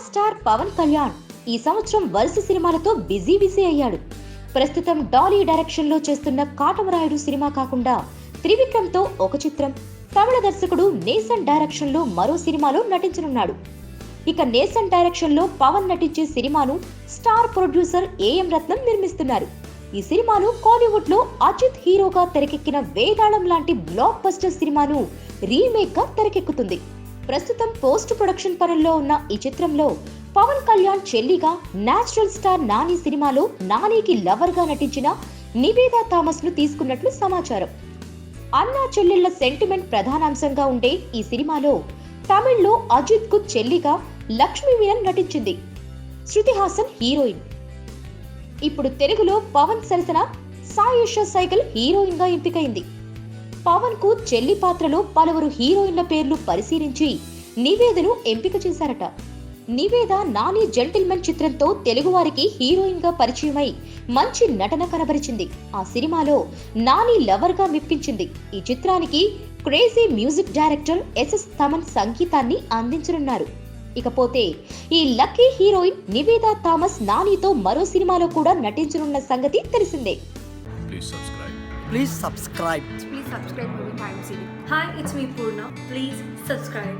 Star Pawan Kalyan ఈ సంవత్సరం వరుస సినిమాలతో బిజీ అయ్యాడు. ప్రస్తుతం డాలీ డైరెక్షన్ లో చేస్తున్న కాటమరాయుడు సినిమా కాకుండా త్రివిక్రమ్ తో ఒక చిత్రం, తమిళ దర్శకుడు నేసన్ డైరెక్షన్ లో మరో సినిమాలో నటించనున్నాడు. ఇక నేసన్ డైరెక్షన్ లో పవన్ నటించే సినిమాను స్టార్ ప్రొడ్యూసర్ ఏఎం రత్నం నిర్మిస్తున్నారు. ఈ సినిమాను కాలీవుడ్ లో అజిత్ హీరోగా తెరకెక్కిన వేదాళం లాంటి బ్లాక్ బస్టర్ సినిమాను రీమేక్ గా తెరకెక్కుతుంది. ప్రస్తుతం పోస్ట్ ప్రొడక్షన్ పనుల్లో ఉన్న ఈ చిత్రంలో పవన్ కళ్యాణ్ చెల్లిగా నేచురల్ స్టార్ నాని సినిమాలో నానికి లవర్ గా నటించిన నివేదా థామస్ ను తీసుకున్నట్లు సమాచారం. అన్నా చెల్లెళ్ల సెంటిమెంట్ ప్రధానాంశంగా ఉండే ఈ సినిమాలో తమిళ్లో అజిత్ కు చెల్లిగా లక్ష్మీ మీనన్ నటించింది. శృతి హాసన్ హీరోయిన్. ఇప్పుడు తెలుగులో పవన్ సరసన సాయేషా సైకిల్ హీరోయిన్ గా ఎంపికైంది. పవన్ కు చెల్లి పాత్రలో పలువురు హీరోయిన్ల పేర్లు పరిశీలించి నివేదను ఎంపిక చేశారట. నివేద నాని జెంటిల్మెన్ చిత్రంతో తెలుగువారికి హీరోయిన్ గా పరిచయమై మంచి నటన కనబరిచింది. ఆ సినిమాలో నాని లవర్ గా మెప్పించింది. ఈ చిత్రానికి crazy music director SS Thaman సంగీతాన్ని అందించనున్నారు. ఇకపోతే ఈ లక్కీ హీరోయిన్ నివేదా థామస్ నానితో మరో సినిమాలో కూడా నటించనున్న సంగతి తెలిసిందే. Please subscribe. Movie Time Series. Hi, it's me Purna. Please subscribe.